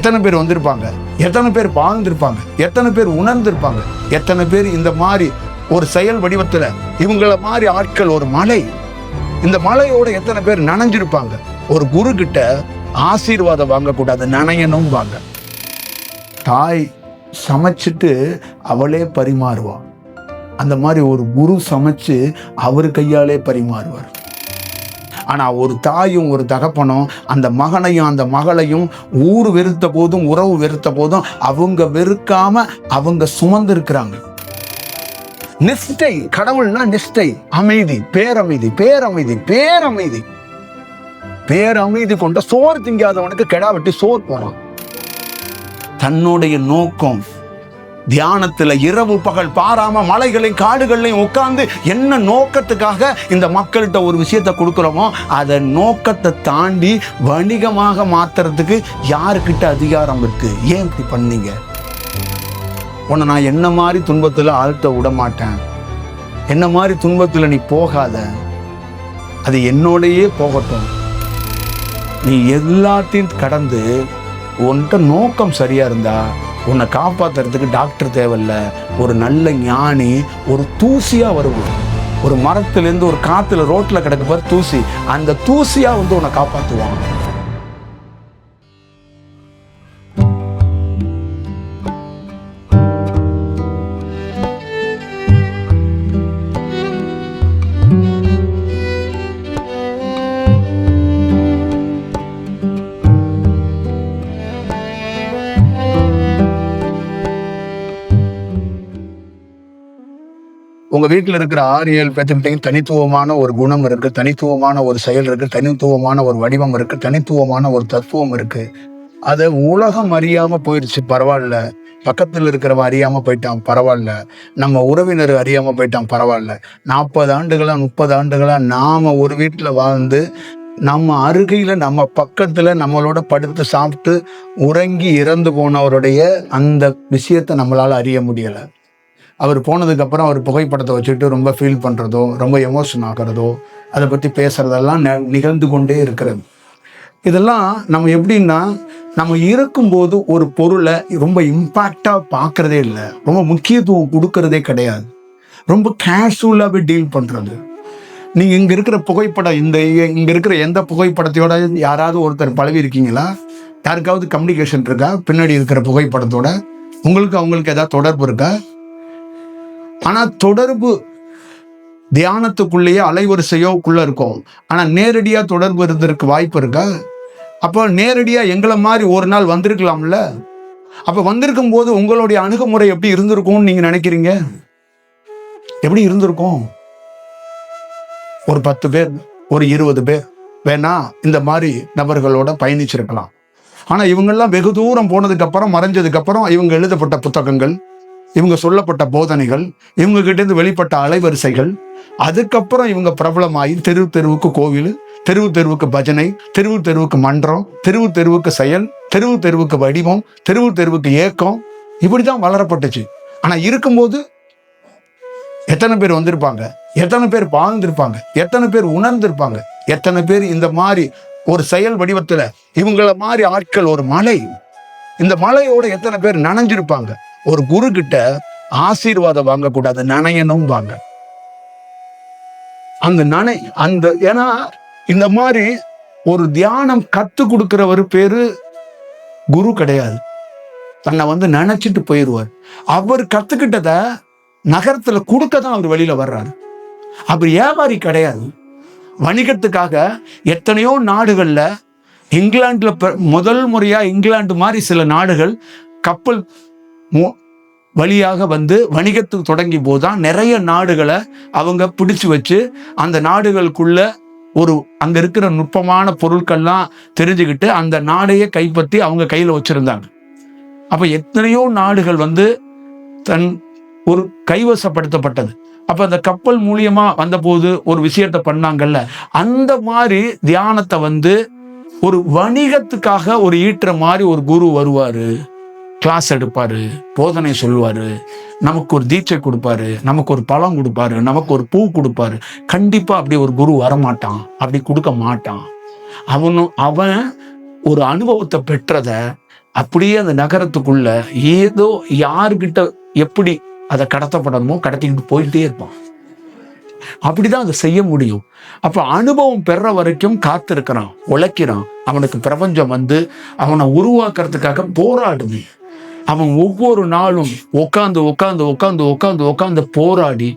எத்தனை பேர் வந்திருப்பாங்க, எத்தனை பேர் வாழ்ந்திருப்பாங்க, எத்தனை பேர் உணர்ந்திருப்பாங்க, எத்தனை பேர் இந்த மாதிரி ஒரு செயல் வடிவத்துல இவங்கள மாதிரி ஆட்கள். ஒரு மலை, இந்த மலையோட எத்தனை பேர் நனைஞ்சிருப்பாங்க. ஒரு குரு கிட்ட ஆசீர்வாதம் வாங்கக்கூடாது, நனையணும் வாங்க. தாய் சமைச்சிட்டு அவளே பரிமாறுவான். அந்த மாதிரி ஒரு குரு சமைச்சு அவர் கையாலே பரிமாறுவார். ஆனா ஒரு தாயும் ஒரு தகப்பனும் அந்த மகனையும் அந்த மகளையும் ஊர் வெறுத்த போதும் உறவு வெறுத்த போதும் அவங்க வெறுக்காம அவங்க சுமந்து இருக்கிறாங்க. நிஷ்டை, கடவுள்னா நிஷ்டை, அமைதி, பேரமைதி, பேரமைதி, பேரமைதி, பேரமைதி கொண்ட சோறு திங்காதவனுக்கு கெடா வெட்டி சோறு போனான். தன்னுடைய நோக்கம் தியானத்துல இரவு பகல் பாராம மலைகளையும் காடுகளையும் உட்கார்ந்து என்ன நோக்கத்துக்காக இந்த மக்கள்கிட்ட ஒரு விஷயத்தை கொடுக்குறோமோ அதை நோக்கத்தை தாண்டி வணிகமாக மாத்துறதுக்கு யாருக்கிட்ட அதிகாரம் இருக்கு? ஏன் இப்படி பண்ணீங்க? உன்னை நான் என்ன மாதிரி துன்பத்துல ஆழ்த்த விட மாட்டேன், என்ன மாதிரி துன்பத்துல நீ போகாத, அது என்னோடையே போகட்டும். நீ எல்லாத்தையும் கடந்து உன்கிட்ட நோக்கம் சரியா இருந்தா உன்னை காப்பாத்துறதுக்கு டாக்டர் தேவையில்ல, ஒரு நல்ல ஞானி ஒரு தூசியா வருவோம். ஒரு மரத்துல ஒரு காத்துல ரோட்ல கிடக்கு பாரு தூசி, அந்த தூசியா உன்னை காப்பாத்துவாங்க. உங்க வீட்டில் இருக்கிற 6-7 பேர்த்துக்கிட்டையும் தனித்துவமான ஒரு குணம் இருக்கு, தனித்துவமான ஒரு செயல் இருக்கு, தனித்துவமான ஒரு வடிவம் இருக்கு, தனித்துவமான ஒரு தத்துவம் இருக்கு. அதை உலகம் அறியாம போயிடுச்சு, பரவாயில்ல. பக்கத்தில் இருக்கிறவன் அறியாம போயிட்டான், பரவாயில்ல. நம்ம உறவினர் அறியாம போயிட்டான், பரவாயில்ல. 40 ஆண்டுகளா 30 ஆண்டுகளா நாம ஒரு வீட்டுல வாழ்ந்து நம்ம அருகையில நம்ம பக்கத்துல நம்மளோட படுத்து சாப்பிட்டு உறங்கி இறந்து போனவருடைய அந்த விஷயத்தை நம்மளால அறிய முடியல. அவர் போனதுக்கு அப்புறம் அவர் புகைப்படத்தை வச்சுட்டு ரொம்ப ஃபீல் பண்றதோ, ரொம்ப எமோஷன் ஆகிறதோ, அதை பத்தி பேசுறதெல்லாம் நிகழ்ந்து கொண்டே இருக்கிறது. இதெல்லாம் நம்ம எப்படின்னா, நம்ம இருக்கும்போது ஒரு பொருளை ரொம்ப இம்பாக்டா பார்க்கறதே இல்லை, ரொம்ப முக்கியத்துவம் கொடுக்கறதே கிடையாது, ரொம்ப கேஷுவலாகவே டீல் பண்றது. நீங்க இங்க இருக்கிற புகைப்படம், இங்க இருக்கிற எந்த புகைப்படத்தையோட யாராவது ஒருத்தர் பழகி இருக்கீங்களா? யாருக்காவது கம்யூனிகேஷன் இருக்கா? பின்னாடி இருக்கிற புகைப்படத்தோட உங்களுக்கு அவங்களுக்கு ஏதாவது தொடர்பு இருக்கா? ஆனா தொடர்பு தியானத்துக்குள்ளேயே அலைவரிசையோக்குள்ள இருக்கும். ஆனா நேரடியா தொடர்பு இருந்திருக்கு வாய்ப்பு இருக்கா? அப்போ நேரடியா எங்களை மாதிரி ஒரு நாள் வந்திருக்கலாம்ல. அப்ப வந்திருக்கும் போது உங்களுடைய அணுகுமுறை எப்படி இருந்திருக்கும்னு நீங்க நினைக்கிறீங்க? எப்படி இருந்திருக்கும்? ஒரு 10 பேர், ஒரு 20 பேர் வேணா இந்த மாதிரி நபர்களோட பயணிச்சிருக்கலாம். ஆனா இவங்கெல்லாம் வெகு தூரம் போனதுக்கு அப்புறம், மறைஞ்சதுக்கு அப்புறம் இவங்க எழுதப்பட்ட புத்தகங்கள், இவங்க சொல்லப்பட்ட போதனைகள், இவங்க கிட்ட இருந்து வெளிப்பட்ட அலைவரிசைகள், அதுக்கப்புறம் இவங்க பிரபலமாகி தெருவு தெருவுக்கு கோவில், தெருவு தெருவுக்கு பஜனை, தெருவு தெருவுக்கு மன்றம், தெருவு தெருவுக்கு செயல், தெருவு தெருவுக்கு வடிவம், தெருவு தெருவுக்கு ஏக்கம், இப்படிதான் வளரப்பட்டுச்சு. ஆனா இருக்கும்போது எத்தனை பேர் வந்திருப்பாங்க, எத்தனை பேர் வாழ்ந்திருப்பாங்க, எத்தனை பேர் உணர்ந்திருப்பாங்க, எத்தனை பேர் இந்த மாதிரி ஒரு செயல் வடிவத்துல இவங்கள மாதிரி ஆட்கள். ஒரு மலை, இந்த மலையோட எத்தனை பேர் நனைஞ்சிருப்பாங்க. ஒரு குரு கிட்ட ஆசீர்வாதம் வாங்கக்கூடாது, நனையணும் வாங்க. ஏன்னா இந்த மாதிரி ஒரு தியானம் கத்து கொடுக்கிறவர் பேரு குரு கிடையாது. தன்னை நினைச்சிட்டு போயிடுவார். அவர் கத்துக்கிட்டத நகரத்துல கொடுக்க தான் அவர் வெளியில வர்றாரு. அவர் வியாபாரி கிடையாது. வணிகத்துக்காக எத்தனையோ நாடுகள்ல, இங்கிலாந்துல முதல் முறையா இங்கிலாந்து மாதிரி சில நாடுகள் கப்பல் வழியாக வணிகத்துக்கு தொடங்கி போதுதான் நிறைய நாடுகளை அவங்க பிடிச்சு வச்சு அந்த நாடுகளுக்குள்ள அங்க இருக்கிற நுட்பமான பொருட்கள்லாம் தெரிஞ்சுக்கிட்டு அந்த நாடையே கைப்பற்றி அவங்க கையில வச்சிருந்தாங்க. அப்ப எத்தனையோ நாடுகள் தன் ஒரு கைவசப்படுத்தப்பட்டது. அப்ப அந்த கப்பல் மூலியமா வந்த போது ஒரு விஷயத்த பண்ணாங்கல்ல, அந்த மாதிரி தியானத்தை ஒரு வணிகத்துக்காக ஒரு ஈட்டுற மாதிரி ஒரு குரு வருவாரு, கிளாஸ் எடுப்பாரு, போதனை சொல்லுவாரு, நமக்கு ஒரு தீட்சை கொடுப்பாரு, நமக்கு ஒரு பழம் கொடுப்பாரு, நமக்கு ஒரு பூ கொடுப்பாரு. கண்டிப்பா அப்படி ஒரு குரு வரமாட்டான், அப்படி கொடுக்க மாட்டான். அவன் ஒரு அனுபவத்தை பெற்றத அப்படியே அந்த நகரத்துக்குள்ள ஏதோ யாருக்கிட்ட எப்படி அதை கடத்தப்படணுமோ கடத்திக்கிட்டு போயிட்டே இருப்பான். அப்படிதான் அதை செய்ய முடியும். அப்ப அனுபவம் பெற வரைக்கும் காத்திருக்கிறான், உழைக்கிறான். அவனுக்கு பிரபஞ்சம் வந்து அவனை உருவாக்குறதுக்காக போராடுது. அவன் ஒவ்வொரு நாளும் உட்காந்து உட்காந்து உட்காந்து உட்காந்து உட்காந்து போராடி,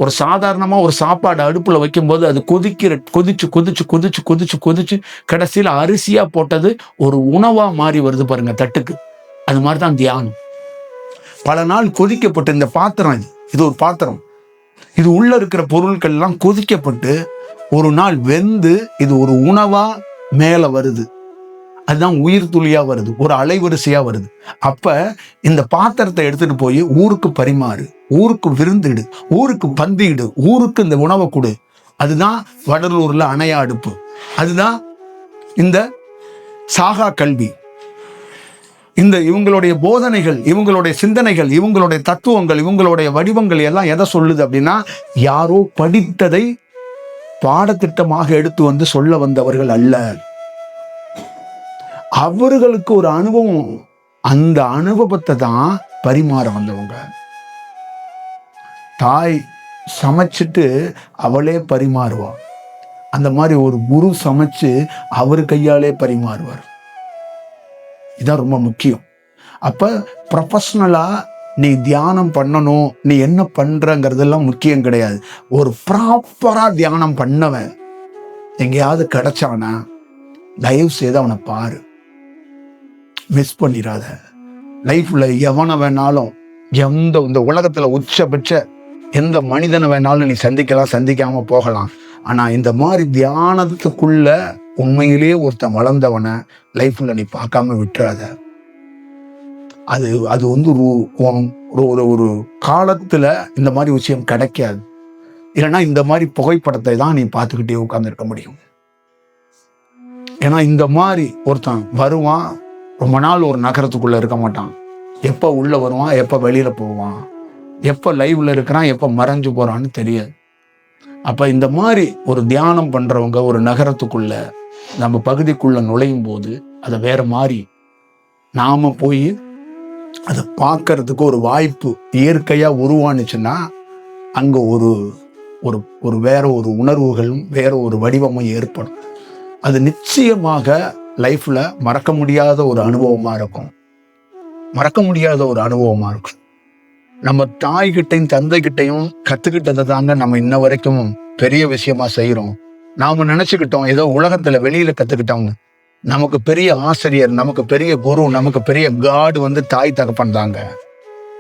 ஒரு சாதாரணமா ஒரு சாப்பாடு அடுப்புல வைக்கும்போது அது கொதிச்சு கொதிச்சு கொதிச்சு கொதிச்சு கொதிச்சு கடைசியில அரிசியா போட்டது ஒரு உணவா மாறி வருது பாருங்க தட்டுக்கு. அது மாதிரிதான் தியானம். பல நாள் கொதிக்கப்பட்டு இந்த பாத்திரம், இது ஒரு பாத்திரம், இது உள்ள இருக்கிற பொருட்கள் எல்லாம் கொதிக்கப்பட்டு ஒரு நாள் வெந்து இது ஒரு உணவா மேல வருது. அதுதான் உயிர் துளியா வருது, ஒரு அலைவரிசையா வருது. அப்ப இந்த பாத்திரத்தை எடுத்துட்டு போய் ஊருக்கு பரிமாறு, ஊருக்கு விருந்திடு, ஊருக்கு பந்திடு, ஊருக்கு இந்த உணவை கொடு. அதுதான் வடலூர்ல அணையா அடுப்பு. அதுதான் இந்த சாகா கல்வி. இந்த இவங்களுடைய போதனைகள், இவங்களுடைய சிந்தனைகள், இவங்களுடைய தத்துவங்கள், இவங்களுடைய வடிவங்கள் எல்லாம் எதை சொல்லுது அப்படின்னா, யாரோ படித்ததை பாடத்திட்டமாக எடுத்து வந்து சொல்ல வந்தவர்கள் அல்ல. அவர்களுக்கு ஒரு அனுபவம், அந்த அனுபவத்தை தான் பரிமாற வந்தவங்க. தாய் சமைச்சிட்டு அவளே பரிமாறுவா. அந்த மாதிரி ஒரு குரு சமைச்சு அவர் கையாலே பரிமாறுவார். இதான் ரொம்ப முக்கியம். அப்ப ப்ரொஃபஷனலா நீ தியானம் பண்ணணும், நீ என்ன பண்றங்கிறதெல்லாம் முக்கியம் கிடையாது. ஒரு ப்ராப்பரா தியானம் பண்ணவன் எங்கேயாவது கிடைச்சானா தயவு செய்து அவனை பாரு, மிஸ் பண்ணிடாத. லைஃப்ல எவனை வேணாலும், இந்த உலகத்துல உச்சபட்ச எந்த மனிதனை வேணாலும் நீ சந்திக்கலாம், சந்திக்காம போகலாம். ஆனா இந்த மாதிரி தியானத்துக்குள்ள உண்மையிலேயே ஒருத்தன் வளர்ந்தவனை லைஃப்ல நீ பார்க்காம விட்டுறாத. அது வந்து ஒரு காலத்துல இந்த மாதிரி விஷயம் கிடைக்காது. இல்லைன்னா இந்த மாதிரி புகைப்படத்தை தான் நீ பார்த்துக்கிட்டே உட்கார்ந்துருக்க முடியும். ஏன்னா இந்த மாதிரி ஒருத்தன் வருவான், ரொம்ப நாள் ஒரு நகரத்துக்குள்ள இருக்க மாட்டான். எப்போ உள்ள வருவான், எப்போ வெளியில போவான், எப்போ லைவ்ல இருக்கிறான், எப்போ மறைஞ்சு போறான்னு தெரியாது. அப்ப இந்த மாதிரி ஒரு தியானம் பண்றவங்க ஒரு நகரத்துக்குள்ள நம்ம பகுதிக்குள்ள நுழையும் போது அதை வேற மாதிரி நாம போய் அதை பார்க்கறதுக்கு ஒரு வாய்ப்பு இயற்கையா உருவானுச்சுன்னா அங்க ஒரு ஒரு வேற ஒரு உணர்வுகளும் வேற ஒரு வடிவமும் ஏற்படும். அது நிச்சயமாக லைஃப்ல மறக்க முடியாத ஒரு அனுபவமா இருக்கும். மறக்க முடியாத ஒரு அனுபவமா இருக்கும். நம்ம தாய்கிட்டையும் தந்தைகிட்டையும் கத்துக்கிட்டதை தாங்க நம்ம இன்ன வரைக்கும் பெரிய விஷயமா செய்யறோம். நாம நினைச்சுக்கிட்டோம் ஏதோ உலகத்துல வெளியில கத்துக்கிட்டோம்னு. நமக்கு பெரிய ஆசிரியர், நமக்கு பெரிய குரு, நமக்கு பெரிய காடு வந்து தாய் தகப்பன் தாங்க.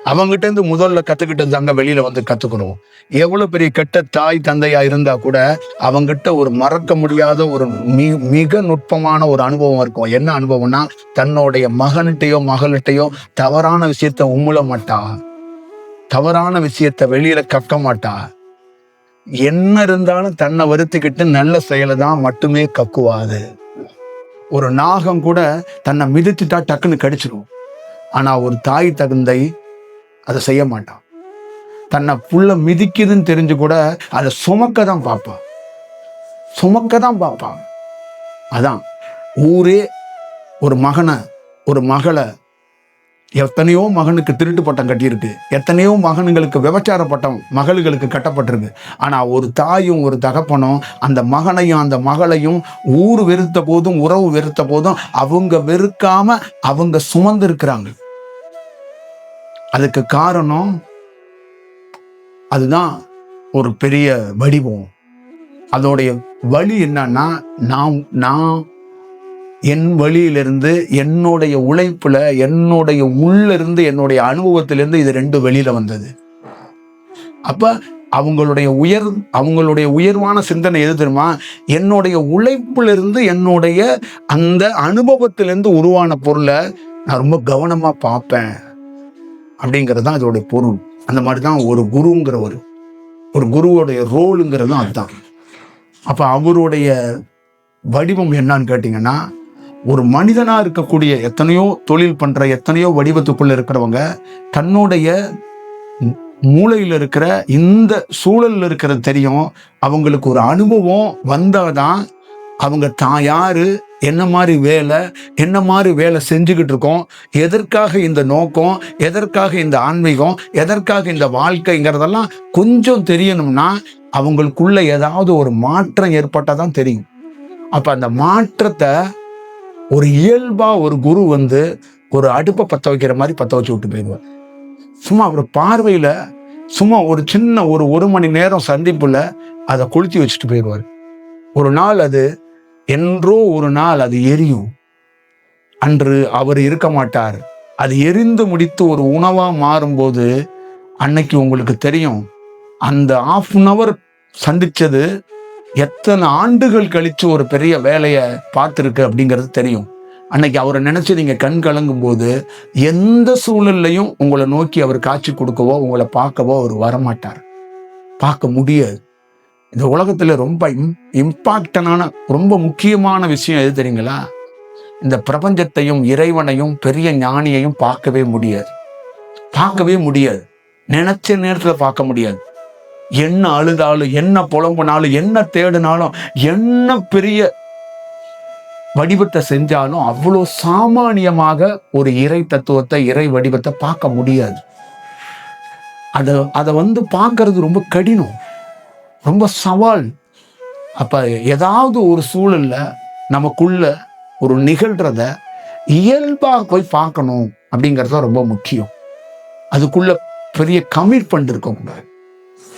அவங்ககிட்ட இருந்து முதல்ல கத்துக்கிட்டது தாங்க வெளியில வந்து கத்துக்கணும். எவ்வளவு பெரிய கெட்ட தாய் தந்தையா இருந்தா கூட அவங்கிட்ட ஒரு மறக்க முடியாத ஒரு மிக நுட்பமான ஒரு அனுபவம் இருக்கும். என்ன அனுபவம்னா, தன்னுடைய மகன்கிட்டையோ மகள்கிட்டையோ தவறான விஷயத்த உம்முல மாட்டா, தவறான விஷயத்த வெளியில கக்க மாட்டா. என்ன இருந்தாலும் தன்னை வருத்திக்கிட்டு நல்ல செயலை தான் மட்டுமே கக்குவாது. ஒரு நாகம் கூட தன்னை மிதித்துட்டா டக்குன்னு கடிச்சிடும். ஆனா ஒரு தாய் தந்தை அதை செய்ய மாட்டான். தன்னை புள்ள மிதிக்குதுன்னு தெரிஞ்சு கூட அதை சுமக்க தான் பார்ப்பான், சுமக்க தான் பார்ப்பான். அதான் ஊரே ஒரு மகனை, ஒரு மகளை, எத்தனையோ மகனுக்கு திருட்டு பட்டம் கட்டியிருக்கு, எத்தனையோ மகன்களுக்கு விபச்சார பட்டம் மகளுக்கு கட்டப்பட்டிருக்கு. ஆனா ஒரு தாயும் ஒரு தகப்பனும் அந்த மகனையும் அந்த மகளையும் ஊர் வெறுத்த போதும் உறவு வெறுத்த போதும் அவங்க வெறுக்காம அவங்க சுமந்து இருக்கிறாங்க. அதுக்கு காரணம் அதுதான் ஒரு பெரிய வடிவம். அதோடைய வழி என்னன்னா, நான் என் வழியிலிருந்து, என்னுடைய உழைப்புல, என்னுடைய உள்ள இருந்து, என்னுடைய அனுபவத்திலிருந்து இது ரெண்டு வெளியில வந்தது. அப்ப அவங்களுடைய உயர்வான சிந்தனை எது தெரியுமா? என்னுடைய உழைப்புல இருந்து, என்னுடைய அந்த அனுபவத்திலிருந்து உருவான பொருளை நான் ரொம்ப கவனமா பார்ப்பேன் அப்படிங்கிறது தான் அதோடைய பொருள். அந்த மாதிரி தான் ஒரு குருங்கிற ஒரு குருவோடைய ரோலுங்கிறதும் அதுதான். அப்ப அவருடைய வடிவம் என்னன்னு கேட்டீங்கன்னா, ஒரு மனிதனா இருக்கக்கூடிய எத்தனையோ தொழில் பண்ற எத்தனையோ வடிவத்துக்குள்ள இருக்கிறவங்க தன்னுடைய மூளையில் இருக்கிற இந்த சூழல்ல இருக்கிறது தெரியும். அவங்களுக்கு ஒரு அனுபவம் வந்தாதான் அவங்க தான் யாரு, என்ன மாதிரி வேலை செஞ்சுக்கிட்டு இருக்கோம், எதற்காக இந்த நோக்கம், எதற்காக இந்த ஆன்மீகம், எதற்காக இந்த வாழ்க்கைங்கிறதெல்லாம் கொஞ்சம் தெரியணும்னா அவங்களுக்குள்ள ஏதாவது ஒரு மாற்றம் ஏற்பட்டாதான் தெரியும். அப்ப அந்த மாற்றத்தை ஒரு இயல்பா ஒரு குரு ஒரு அடுப்பை பற்ற வைக்கிற மாதிரி பற்ற வச்சு விட்டு போயிடுவார். சும்மா அவர் பார்வையில சும்மா ஒரு சின்ன ஒரு மணி நேரம் சந்திப்புல அதை கொளுத்தி வச்சுட்டு போயிடுவார். ஒரு நாள் அது என்றோ ஒரு நாள் அது எரியும். அன்று அவர் இருக்க மாட்டார். அது எரிந்து முடித்து ஒரு உணவா மாறும்போது அன்னைக்கு உங்களுக்கு தெரியும் அந்த 1/2 hour சந்திச்சது எத்தனை ஆண்டுகள் கழிச்சு ஒரு பெரிய வேலையை பார்த்துருக்கு அப்படிங்கிறது தெரியும். அன்னைக்கு அவரை நினைச்சு நீங்க கண் கலங்கும் போது எந்த சூழல்லையும் உங்களை நோக்கி அவர் காட்சி கொடுக்கவோ உங்களை பார்க்கவோ அவர் வரமாட்டார், பார்க்க முடியாது. இந்த உலகத்துல ரொம்ப இம்பாக்டனான ரொம்ப முக்கியமான விஷயம் எது தெரியுங்களா? இந்த பிரபஞ்சத்தையும் இறைவனையும் பெரிய ஞானியையும் பார்க்கவே முடியாது. நினைச்ச நேரத்துல பார்க்க முடியாது. என்ன அழுதாலும், என்ன புலம்புனாலும், என்ன தேடினாலும், என்ன பெரிய வடிவத்தை செஞ்சாலும் அவ்வளோ சாமானியமாக ஒரு இறை தத்துவத்தை, இறை வடிவத்தை பார்க்க முடியாது. அதை பார்க்கறது ரொம்ப கடினம், ரொம்ப சவால். அப்ப ஏதாவது ஒரு சூழல்ல நமக்குள்ள ஒரு நிகழ்றத இயல்பா போய் பார்க்கணும் அப்படிங்கிறது ரொம்ப முக்கியம். அதுக்குள்ள பெரிய கமிட்மெண்ட் இருக்கக்கூடாது,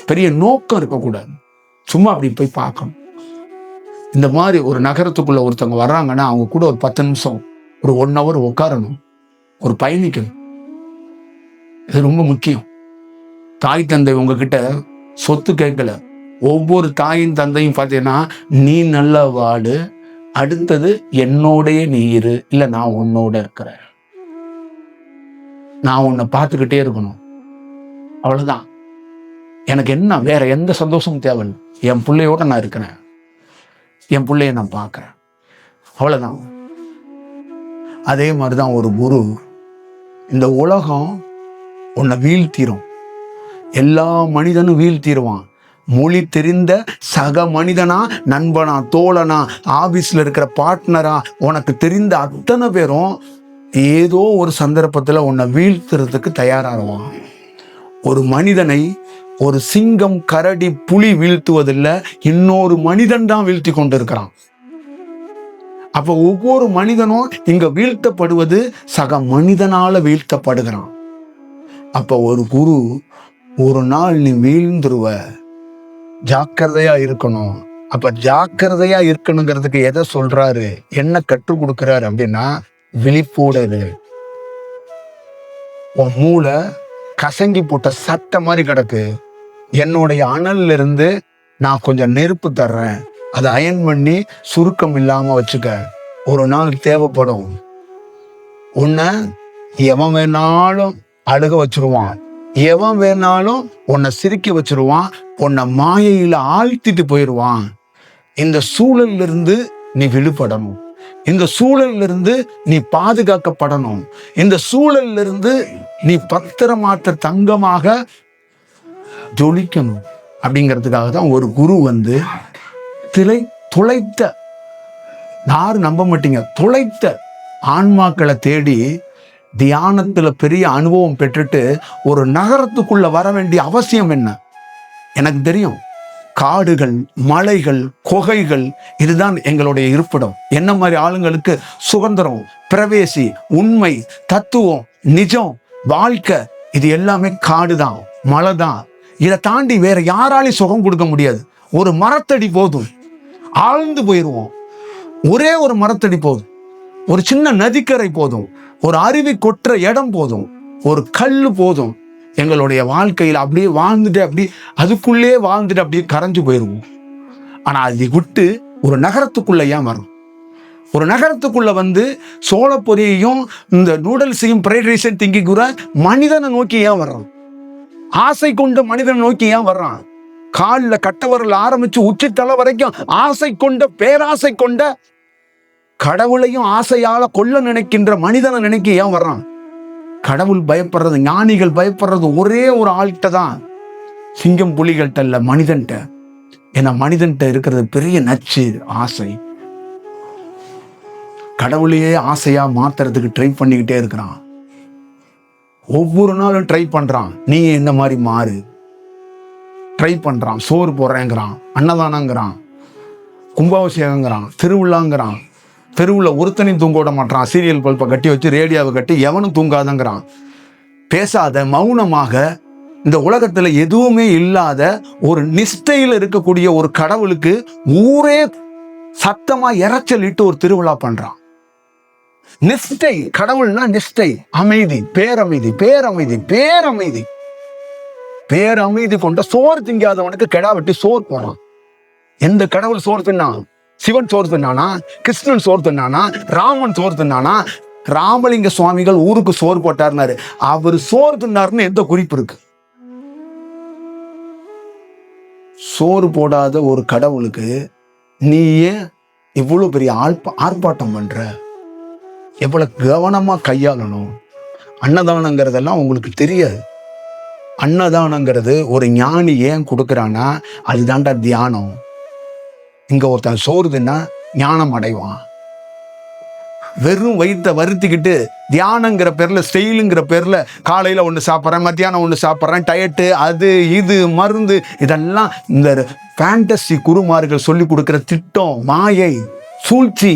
பெரிய நோக்கம் இருக்கக்கூடாது. சும்மா அப்படி போய் பார்க்கணும். இந்த மாதிரி ஒரு நகரத்துக்குள்ள ஒருத்தவங்க வர்றாங்கன்னா அவங்க கூட ஒரு 10 நிமிஷம், ஒரு 1 hour உட்காரணும், ஒரு பயணிக்கணும். இது ரொம்ப முக்கியம். தாய் தந்தை உங்ககிட்ட சொத்து கேட்கல. ஒவ்வொரு தாயின் தந்தையும் பார்த்தீங்கன்னா, நீ நல்லா வாழு, அடுத்தது என்னோடய நீ இரு, இல்லை நான் உன்னோட இருக்கிறேன், நான் உன்னை பார்த்துக்கிட்டே இருக்கணும், அவ்வளவுதான். எனக்கு என்ன வேற எந்த சந்தோஷமும் தேவையில்லை. என் பிள்ளையோட நான் இருக்கிறேன், என் பிள்ளைய நான் பார்க்கிறேன், அவ்வளவுதான். அதே மாதிரிதான் ஒரு குரு. இந்த உலகம் உன்னை வீழ்த்திரும், எல்லா மனிதனும் வீழ்த்திடுவான். மொழி தெரிந்த சக மனிதனா, நண்பனா, தோழனா, ஆபீஸ்ல இருக்கிற பார்ட்னரா, உனக்கு தெரிந்த அத்தனை பேரும் ஏதோ ஒரு சந்தர்ப்பத்துல உன்னை வீழ்த்துறதுக்கு தயாராகுவான். ஒரு மனிதனை ஒரு சிங்கம், கரடி, புலி வீழ்த்துவதில்லை, இன்னொரு மனிதன் தான் வீழ்த்தி கொண்டு இருக்கிறான். அப்ப ஒவ்வொரு மனிதனும் இங்க வீழ்த்தப்படுவது சக மனிதனால வீழ்த்தப்படுகிறான். அப்ப ஒரு குரு, ஒரு நாள் நீ வீழ்ந்துருவ, ஜாக்கிரதையா இருக்கணும். அப்ப ஜாக்கிரதையா இருக்கணுங்கிறதுக்கு எதை சொல்றாரு, என்ன கற்றுக் கொடுக்கிறாரு அப்படின்னா, விழிப்போட இரு. உன் மூளை கசங்கி போட்ட சட்டை மாதிரி கிடக்கு, என்னுடைய அனல்ல இருந்து நான் கொஞ்சம் நெருப்பு தர்றேன், அதை அயன் பண்ணி சுருக்கம் இல்லாம வச்சுக்க. ஒரு நாள் தேவைப்படும். உன்னை எவன் வேணாலும் அழுக வச்சிருவான், எவன் வேணாலும் உன்னை சிரிக்க வச்சிருவான், உன்னை மாயையில ஆழ்த்திட்டு போயிடுவான். இந்த சூழல்ல இருந்து நீ விடுபடணும், இந்த சூழல்ல இருந்து நீ பாதுகாக்கப்படணும், இந்த சூழல்ல இருந்து நீ பத்திரமாற்ற தங்கமாக ஜொலிக்கணும். அப்படிங்கிறதுக்காக தான் ஒரு குரு துளைத்த, யாரும் நம்ப மாட்டீங்க, துளைத்த ஆன்மாக்களை தேடி தியானத்துல பெரிய அனுபவம் பெற்றுட்டு ஒரு நகரத்துக்குள்ள வர வேண்டிய அவசியம் என்ன? எனக்கு தெரியும், காடுகள், மலைகள், குகைகள், இதுதான் எங்களுடைய இருப்பிடம். என்ன மாதிரி ஆளுங்களுக்கு சுதந்திரம், பிரவேசி, உண்மை, தத்துவம், நிஜம், வாழ்க்கை, இது எல்லாமே காடுதான், மலை தான். இதை தாண்டி வேற யாராலையும் சுகம் கொடுக்க முடியாது. ஒரு மரத்தடி போதும், ஆழ்ந்து போயிடுவோம். ஒரே ஒரு மரத்தடி போதும், ஒரு சின்ன நதிக்கரை போதும், ஒரு அருவி கொட்டுற இடம் போதும், ஒரு கல்லு போதும். எங்களுடைய வாழ்க்கையில் அப்படியே வாழ்ந்துட்டு அப்படியே அதுக்குள்ளே வாழ்ந்துட்டு அப்படியே கரைஞ்சு போயிடுவோம். ஆனா அதை விட்டு ஒரு நகரத்துக்குள்ள ஏன் வரும்? ஒரு நகரத்துக்குள்ள சோளப்பொரியையும் இந்த நூடல்ஸையும் ஃப்ரைட் ரைஸையும் திங்கி கூட மனிதனை நோக்கி ஏன் வர்றான்? ஆசை கொண்ட மனிதனை நோக்கி ஏன் வர்றான்? காலில் கட்டவரில் ஆரம்பிச்சு உச்சித்தலை வரைக்கும் ஆசை கொண்ட, பேராசை கொண்ட, கடவுளையும் ஆசையால கொல்ல நினைக்கின்ற மனிதனை நினைக்க ஏன் வர்றான்? கடவுள் பயப்படுறது, ஞானிகள் பயப்படுறது ஒரே ஒரு ஆள்கிட்ட தான், சிங்கம் புலிகள்கிட்ட இல்ல, மனிதன்கிட்ட. ஏன்னா மனிதன்கிட்ட இருக்கிறது பெரிய நச்சு, ஆசை, கடவுளையே ஆசையா மாத்துறதுக்கு ட்ரை பண்ணிக்கிட்டே இருக்கிறான். ஒவ்வொரு நாளும் ட்ரை பண்றான். நீ என்ன மாதிரி மாறு, ட்ரை பண்றான். சோறு போடுறேங்கிறான், அன்னதானங்கிறான், கும்பாபிஷேகங்கிறான், திருவிழாங்கிறான். தெருவில் ஒருத்தனையும் தூங்க விட மாட்டான். சீரியல் பல்பை கட்டி வச்சு ரேடியோவை கட்டி எவனும் தூங்காதங்கிறான். பேசாத, மௌனமாக, இந்த உலகத்துல எதுவுமே இல்லாத ஒரு நிஷ்டையில் இருக்கக்கூடிய ஒரு கடவுளுக்கு ஊரே சத்தமா இறைச்சல் இட்டு ஒரு திருவிழா பண்றான். நிஷ்டை, கடவுள்னா நிஷ்டை, அமைதி, பேரமைதி, பேரமைதி, பேரமைதி, பேரமைதி கொண்ட சோறு திங்காதவனுக்கு கெடா வெட்டி சோறு போறான். எந்த கடவுள் சோறு தின்னான்? சிவன் சோறு தின்னானா? கிருஷ்ணன் சோறு தின்னானா? ராமன் சோறு தின்னானா? ராமலிங்க சுவாமிகள் ஊருக்கு சோறு போட்டாருனாரு. அவர் சோறு தின்னாருன்னு எந்த குறிப்பு இருக்கு? சோறு போடாத ஒரு கடவுளுக்கு நீ ஏன் இவ்வளவு பெரிய ஆர்ப்பாட்டம் பண்ற? எவ்வளவு கவனமா கையாளணும். அன்னதானங்கிறதெல்லாம் உங்களுக்கு தெரியாது. அன்னதானங்கிறது ஒரு ஞானி ஏன் கொடுக்குறான்னா, அதுதான்டா தியானம். இங்க ஒருத்தன் சோறு தின்னா ஞானம் அடைவான். வெறும் வயிற்றை வருத்திக்கிட்டு தியானங்கிற பேர்ல, ஸ்டைலுங்கிற பேர்ல காலையில ஒன்று சாப்பிட்றேன், மத்தியானம் ஒன்று சாப்பிட்றேன், டயட்டு, அது இது மருந்து, இதெல்லாம் இந்த ஃபேண்டசி குருமார்கள் சொல்லி கொடுக்குற திட்டம், மாயை, சூழ்ச்சி,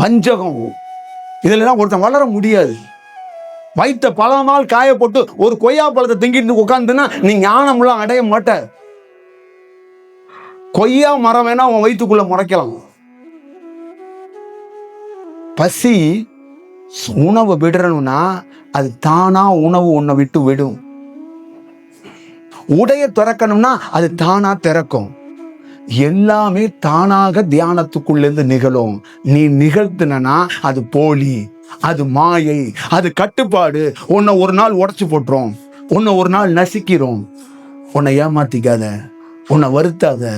வஞ்சகம். இதெல்லாம் ஒருத்தன் வளர முடியாது. வயிற்ற பல நாள் காய போட்டு ஒரு கொய்யா பழத்தை திங்கிட்டு உட்காந்துன்னா நீ ஞானம்லாம் அடைய மாட்ட. கொய்யா மரம் வேணா உன் வயிற்றுக்குள்ள முறைக்கலாம். பசி உணவை விடணும்னா அது தானா உணவு உன்னை விட்டு விடும். உடைய திறக்கணும்னா அது தானா திறக்கும். எல்லாமே தானாக தியானத்துக்குள்ளேருந்து நிகழும். நீ நிகழ்த்தினா அது போலி, அது மாயை, அது கட்டுப்பாடு. உன்னை ஒரு நாள் உடைச்சு போட்டுரும், உன்னை ஒரு நாள் நசுக்கிறோம். உன்னை ஏமாத்திக்காத, உன்னை வருத்தாத.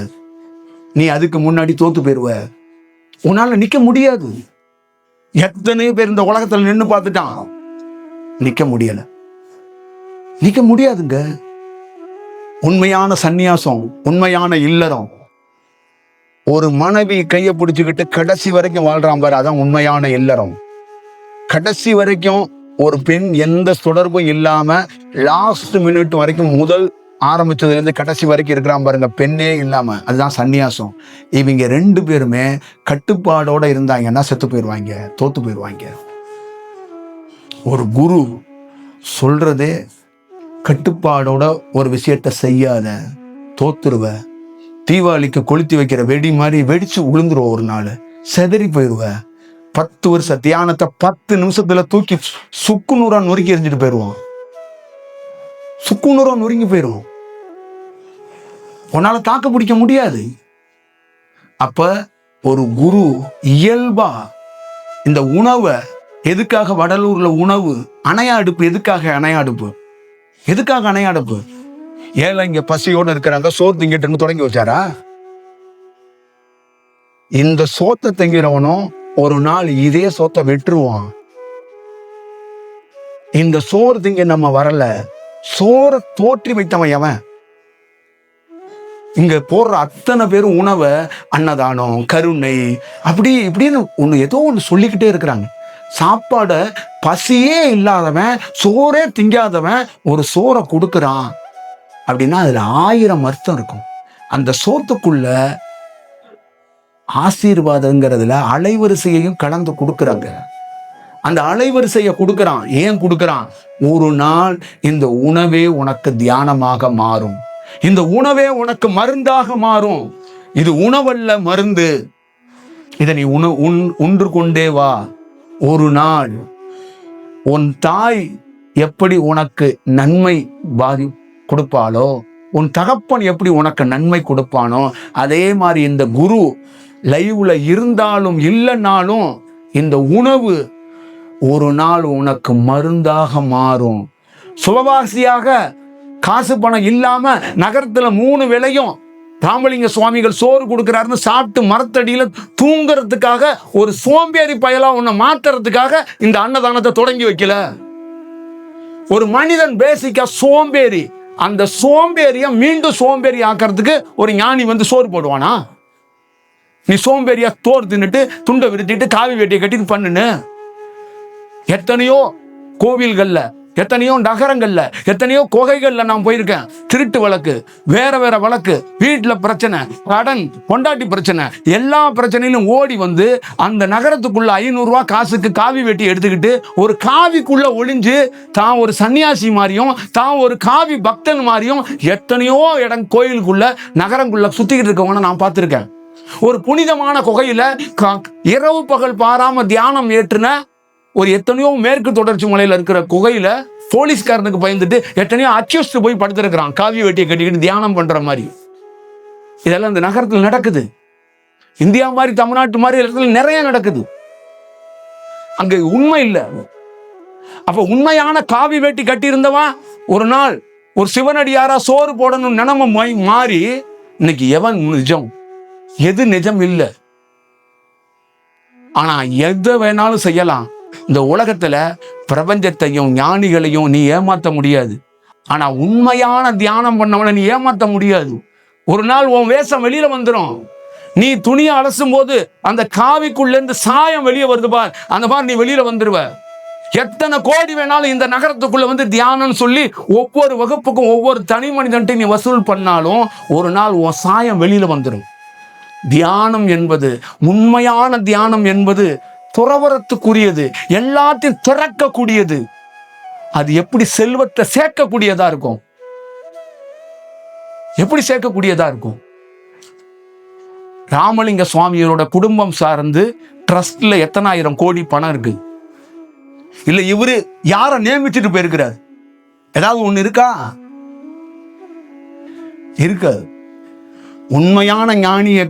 நீ அதுக்கு முன்னாடி தோத்து போயிருவ. உன்னால நிக்க முடியாது. எத்தனையோ பேர் இந்த உலகத்துல நின்று பார்த்துட்டான், நிக்க முடியல, நிக்க முடியாதுங்க. உண்மையான சந்நியாசம், உண்மையான இல்லறம், ஒரு மனைவி கையை பிடிச்சுக்கிட்டு கடைசி வரைக்கும் வாழ்றான் பாரு, அதான் உண்மையான இல்லறம். கடைசி வரைக்கும் ஒரு பெண் எந்த தொடர்பும் இல்லாம லாஸ்ட் மினிட் வரைக்கும், முதல் ஆரம்பிச்சதுல இருந்து கடைசி வரைக்கும் இருக்கிறான் பாருங்க, பெண்ணே இல்லாம, அதுதான் சந்நியாசம். இவங்க ரெண்டு பேருமே கட்டுப்பாடோட இருந்தாங்கன்னா செத்து போயிடுவாங்க, தோத்து போயிடுவாங்க. ஒரு குரு சொல்றதே கட்டுப்பாடோட ஒரு விஷயத்த செய்யாத, தோத்துருவ. தீபாவளிக்கு கொளுத்தி வைக்கிற வெடி மாதிரி வெடிச்சு விழுந்துருவ, ஒரு நாள் செதறி போயிடுவ. 10 வருஷ தியானத்தை 10 நிமிஷத்துல தூக்கி சுக்குநூறா நொறுக்கி எரிஞ்சிட்டு போயிடுவோம். சுக்குநூறா நொறுங்கி போயிடும். உன்னால தாக்கு பிடிக்க முடியாது. அப்ப ஒரு குரு இயல்பா இந்த உணவை, எதுக்காக வடலூர்ல உணவு அணையா அடுப்பு, எதுக்காக அணையா அடுப்பு, எதுக்காக அணையா அடுப்பு? ஏழை இங்க பசியோடு இருக்கிறாங்க, சோறு திங்கிட்டுன்னு தொடங்கி வச்சாரா? இந்த சோத்தை திங்கிறவனும் ஒரு நாள் இதே சோத்தை வெட்டுருவான். இந்த சோறு திங்க நம்ம வரல, சோரை தோற்றி வைத்தவன் எவன்? இங்க போடுற அத்தனை பேரும் உணவை அன்னதானம், கருணை, அப்படி இப்படின்னு ஒண்ணு ஏதோ ஒண்ணு சொல்லிக்கிட்டே இருக்கிறாங்க. சாப்பாட பசியே இல்லாதவன், சோறே திங்காதவன் ஒரு சோறை கொடுக்குறான் அப்படின்னா அதுல 1000 அர்த்தம் இருக்கும். அந்த சோத்துக்குள்ள ஆசீர்வாதங்கிறதுல அலைவரிசையையும் கலந்து கொடுக்குறாங்க. அந்த அலைவரிசையை கொடுக்குறான். ஏன் கொடுக்குறான்? ஒரு நாள் இந்த உணவே உனக்கு தியானமாக மாறும், இந்த உணவே உனக்கு மருந்தாக மாறும். இது உணவல்ல, மருந்து. இதை நீ உண்டு கொண்டே வா. ஒரு நாள் உன் தாய் எப்படி உனக்கு நன்மை கொடுப்பாளோ, உன் தகப்பன் எப்படி உனக்கு நன்மை கொடுப்பானோ, அதே மாதிரி இந்த குரு லைவ்ல இருந்தாலும் இல்லைன்னாலும் இந்த உணவு ஒரு நாள் உனக்கு மருந்தாக மாறும். சுபவாசியாக காசு பணம் இல்லாம நகரத்துல 3 வேளையும் ராமலிங்க சுவாமிகள் சோறு கொடுக்கிறாருன்னு சாப்பிட்டு மரத்தடியில தூங்குறதுக்காக ஒரு சோம்பேறி பயலா உன்னை மாத்துறதுக்காக இந்த அன்னதானத்தை தொடங்கி வைக்கல. ஒரு மனிதன் பேசிக்கா சோம்பேறி. அந்த சோம்பேறிய மீண்டும் சோம்பேறி ஆக்கிறதுக்கு ஒரு ஞானி வந்து சோறு போடுவானா? நீ சோம்பேறியா தோர் தின்னுட்டு துண்டை விரிச்சிட்டு காவி வேட்டியை கட்டிட்டு பண்ணுன்னு. எத்தனையோ கோவில்கள்ல, எத்தனையோ நகரங்கள்ல, எத்தனையோ குகைகள்ல நான் போயிருக்கேன். திருட்டு வழக்கு, வேற வேற வழக்கு, வீட்டுல பிரச்சனை, கடன், பொண்டாட்டி பிரச்சனை, எல்லா பிரச்சனையிலும் ஓடி வந்து அந்த நகரத்துக்குள்ள 500 ரூபாய் காசுக்கு காவி வெட்டி எடுத்துக்கிட்டு ஒரு காவிக்குள்ள ஒளிஞ்சு தான் ஒரு சன்னியாசி மாதிரியும் தான் ஒரு காவி பக்தன் மாதிரியும் எத்தனையோ இடம் கோயிலுக்குள்ள நகரங்குள்ள சுத்திக்கிட்டு இருக்கவங்க நான் பார்த்திருக்கேன். ஒரு புனிதமான குகையில இரவு பகல் பாராம தியானம் ஏற்றுன ஒரு எத்தனையோ மேற்கு தொடர்ச்சி மலையில இருக்கிற குகையில போலீஸ்காரனுக்கு பயந்துட்டு எத்தனையோ அக்யூஸ்ட் போய் படுத்திருக்கிறான், காவி வெட்டியை கட்டிக்கிட்டு தியானம் பண்ற மாதிரி. இதெல்லாம் இந்த நகரத்தில் நடக்குது. இந்தியா மாதிரி, தமிழ்நாட்டு மாதிரி இடத்துல நிறைய நடக்குது. அங்க உண்மை இல்லை. அப்ப உண்மையான காவி வேட்டி கட்டி இருந்தவன் ஒரு நாள் ஒரு சிவனடியாரா சோறு போடணும் நினைம மாறி இன்னைக்கு எவன் நிஜம், எது நிஜம் இல்லை. ஆனா எதை வேணாலும் செய்யலாம். இந்த உலகத்துல பிரபஞ்சத்தையும் ஞானிகளையும் நீ ஏமாத்த முடியாது. ஆனா உண்மையான தியானம் பண்ணவனை நீ ஏமாத்த முடியாது. ஒரு நாள் உன் வேஷம் வெளியில வந்துடும். நீ துணியை அலசும் போது அந்த காவிக்குள்ள இருந்து சாயம் வெளியே வருது பார், அந்த மாதிரி நீ வெளியில வந்துருவ. எத்தனை கோடி வேணாலும் இந்த நகரத்துக்குள்ள வந்து தியானம் சொல்லி ஒவ்வொரு வகுப்புக்கும் ஒவ்வொரு தனி மனிதன்ட்டு நீ வசூல் பண்ணாலும் ஒரு நாள் உன் சாயம் வெளியில வந்துடும். தியானம் என்பது, உண்மையான தியானம் என்பது துறவரத்துக்குரியது, எல்லாத்தையும் திறக்கக்கூடியது. அது எப்படி செல்வத்தை சேர்க்கக்கூடியதா இருக்கும், எப்படி சேர்க்கக்கூடியதா இருக்கும். ராமலிங்க சுவாமியோட குடும்பம் சார்ந்து ட்ரஸ்ட்ல எத்தனை ஆயிரம் கோடி பணம் இருக்கு. இல்ல இவரு யார நியமிச்சுட்டு போயிருக்கிறார், ஏதாவது ஒண்ணு இருக்கா? இருக்காது. உண்மையான ஞானியை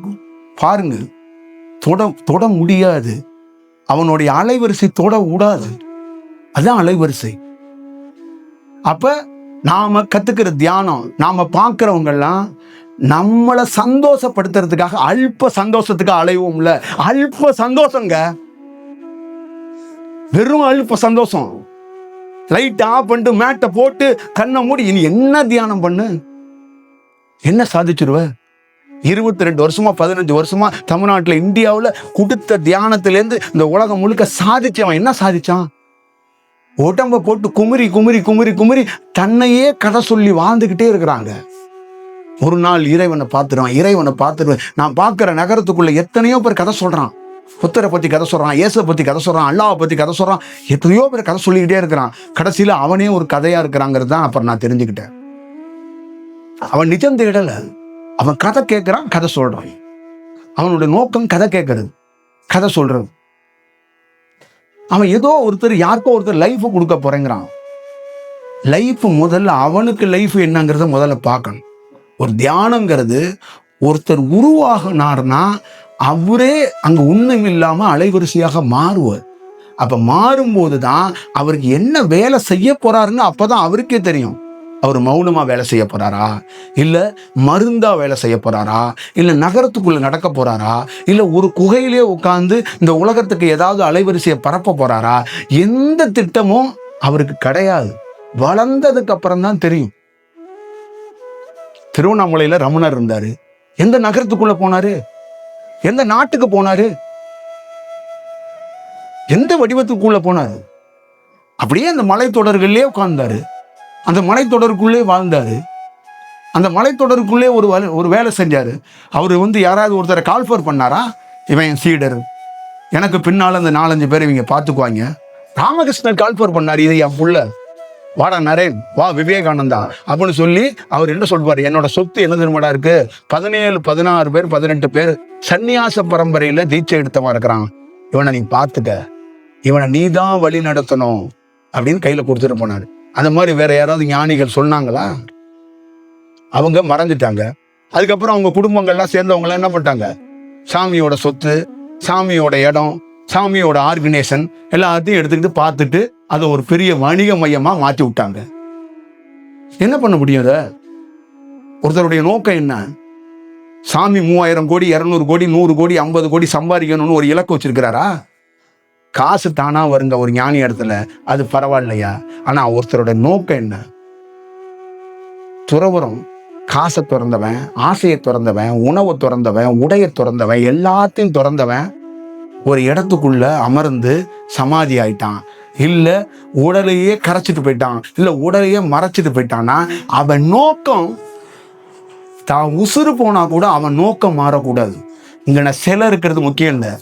பாருங்க, தொட முடியாது. அவனுடைய அலைவரிசை தொட கூடாது. அதுதான் அலைவரிசை. அப்ப நாம கத்துக்கிற தியானம், நாம பார்க்கிறவங்க எல்லாம் நம்மளை சந்தோஷப்படுத்துறதுக்காக அல்ப சந்தோஷத்துக்காக அலைவோம்ல, அல்ப சந்தோஷங்க, வெறும் அல்ப சந்தோஷம். லைட் ஆஃப் பண்ணிட்டு மேட்டை போட்டு கண்ணை மூடி இனி என்ன தியானம் பண்ணு, என்ன சாதிச்சிருவ? 22 வருஷமா 15 வருஷமா தமிழ்நாட்டில் இந்தியாவில் கொடுத்த தியானத்திலேருந்து இந்த உலகம் முழுக்க சாதிச்சவன் என்ன சாதிச்சான்? உடம்ப போட்டு குமுறி குமுறி குமுறி குமுறி தன்னையே கதை சொல்லி வாழ்ந்துக்கிட்டே இருக்கிறாங்க. ஒரு நாள் இறைவனை பார்த்துருவேன். நான் பார்க்குற நகரத்துக்குள்ள எத்தனையோ பேர் கதை சொல்றான். புத்தரை பத்தி கதை சொல்றான், இயேசுவை பத்தி கதை சொல்றான், அல்லாஹ்வை பத்தி கதை சொல்றான். எத்தனையோ பேர் கதை சொல்லிக்கிட்டே இருக்கிறான். கடைசியில அவனே ஒரு கதையா இருக்கிறாங்கிறது தான் அப்புறம் நான் தெரிஞ்சுக்கிட்டேன். அவன் நிஜம் தேடல, அவன் கதை கேட்கிறான், கதை சொல்றான். அவனுடைய நோக்கம் கதை கேட்கறது, கதை சொல்றது. அவன் ஏதோ ஒருத்தர் யாருக்கோ ஒருத்தர் லைஃப் கொடுக்க போறேங்கிறான். லைஃப் முதல்ல அவனுக்கு லைஃப் என்னங்கிறத முதல்ல பார்க்கணும். ஒரு தியானங்கிறது ஒருத்தர் உருவாகினார்னா அவரே அங்க உண்மை இல்லாம அலைவரிசையாக மாறுவார். அப்ப மாறும்போது தான் அவருக்கு என்ன வேலை செய்ய போறாருன்னு அப்பதான் அவருக்கே தெரியும். அவர் மௌனமா வேலை செய்ய போறாரா, இல்ல மருந்தா வேலை செய்ய போறாரா, இல்ல நகரத்துக்குள்ள நடக்க போறாரா, இல்ல ஒரு குகையிலே உட்கார்ந்து இந்த உலகத்துக்கு ஏதாவது அலைவரிசையை பரப்ப போறாரா, எந்த திட்டமும் அவருக்கு கிடையாது. வளர்ந்ததுக்கு அப்புறம் தான் தெரியும். திருவண்ணாமலையில ரமணர் இருந்தாரு. எந்த நகரத்துக்குள்ள போனாரு, எந்த நாட்டுக்கு போனாரு, எந்த வடிவத்துக்குள்ள போனாரு? அப்படியே அந்த மலைத்தொடர்களே உட்கார்ந்தாரு, அந்த மலைத்தொடருக்குள்ளே வாழ்ந்தாரு, அந்த மலைத்தொடருக்குள்ளே ஒரு வேலை செஞ்சாரு. அவர் யாராவது ஒருத்தரை கால்ஃபர் பண்ணாரா, இவன் என் சீடர், எனக்கு பின்னால அந்த 4-5 பேர் இவங்க பார்த்துக்குவாங்க. ராமகிருஷ்ணன் கால்ஃபர் பண்ணாரு, இது என் புள்ள, வாடா நரேன், வா விவேகானந்தா அப்படின்னு சொல்லி அவர் என்ன சொல்வார், என்னோட சொத்து என்ன திரும்படா இருக்கு, 17, 16 பேர் 18 பேர் சன்னியாச பரம்பரையில தீட்சை எடுத்தவன் இருக்கிறான், இவனை நீ பார்த்துக்க, இவனை நீ தான் வழி நடத்தணும் அப்படின்னு கையில கொடுத்துட்டு போனாரு. அந்த மாதிரி வேற யாராவது ஞானிகள் சொன்னாங்களா? அவங்க மறைஞ்சிட்டாங்க. அதுக்கப்புறம் அவங்க குடும்பங்கள்லாம் சேர்ந்தவங்களாம் என்ன பண்ணிட்டாங்க, சாமியோட சொத்து, சாமியோட இடம், சாமியோட ஆர்கனைசேஷன் எல்லாத்தையும் எடுத்துக்கிட்டு பார்த்துட்டு அதை ஒரு பெரிய வணிக மையமா மாற்றி விட்டாங்க. என்ன பண்ண முடியும்? அதை ஒருத்தருடைய நோக்கம் என்ன? சாமி 3000 கோடி 200 கோடி 100 கோடி 50 கோடி சம்பாதிக்கணும்னு ஒரு இலக்கு வச்சிருக்கிறாரா? காசு தானா வருங்க ஒரு ஞானி இடத்துல, அது பரவாயில்லையா? ஆனா ஒருத்தரோட நோக்கம் என்ன? துறவரம், காசை திறந்தவன், ஆசையை திறந்தவன், உணவை திறந்தவன், உடையை திறந்தவன், எல்லாத்தையும் திறந்தவன் ஒரு இடத்துக்குள்ள அமர்ந்து சமாதி ஆயிட்டான், இல்ல உடலையே கரைச்சிட்டு போயிட்டான், இல்ல உடலையே மறைச்சிட்டு போயிட்டான்னா அவன் நோக்கம் தான் உசுறு போனா கூட அவன் நோக்கம் மாறக்கூடாது. இங்க நான் சிலை இருக்கிறது முக்கியம் இல்லை,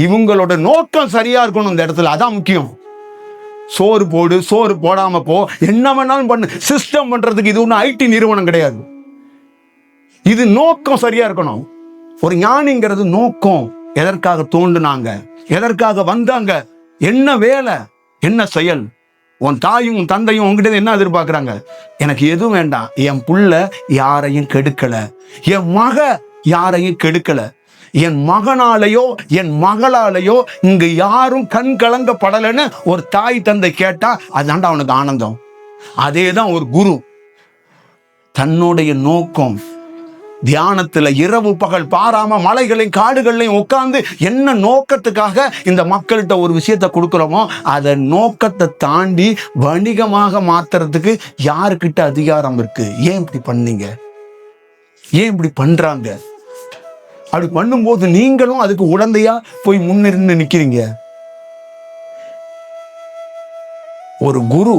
இவங்களோட நோக்கம் சரியா இருக்கணும் இந்த இடத்துல, அதான் முக்கியம். சோறு போடு, சோறு போடாம போ, என்ன வேணாலும் பண்ணு, சிஸ்டம் பண்றதுக்கு இது ஒன்றும் ஐடி நிறுவனம் கிடையாது. இது நோக்கம் சரியா இருக்கணும். ஒரு ஞானிங்கிறது நோக்கம், எதற்காக தோன்றுனாங்க, எதற்காக வந்தாங்க, என்ன வேலை, என்ன செயல். உன் தாயும் உன் தந்தையும் உங்ககிட்ட என்ன எதிர்பார்க்கிறாங்க? எனக்கு எதுவும் வேண்டாம், என் புள்ள யாரையும் கெடுக்கல, என் மக யாரையும் கெடுக்கல, என் மகனாலேயோ என் மகளாலேயோ இங்கு யாரும் கண் கலங்கப்படலைன்னு ஒரு தாய் தந்தை கேட்டா அதாண்டா அவனுக்கு ஆனந்தம். அதேதான் ஒரு குரு. தன்னுடைய நோக்கம் தியானத்துல இரவு பகல் பாராம மலைகளையும் காடுகளையும் உட்கார்ந்து என்ன நோக்கத்துக்காக இந்த மக்கள்கிட்ட ஒரு விஷயத்த கொடுக்குறோமோ அதை நோக்கத்தை தாண்டி வணிகமாக மாத்துறதுக்கு யாருக்கிட்ட அதிகாரம் இருக்கு? ஏன் இப்படி பண்ணீங்க? ஏன் இப்படி பண்றாங்க? அப்படி பண்ணும்போது நீங்களும் அதுக்கு உடந்தையா போய் முன்னிருந்து நிக்கிறீங்க. ஒரு குரு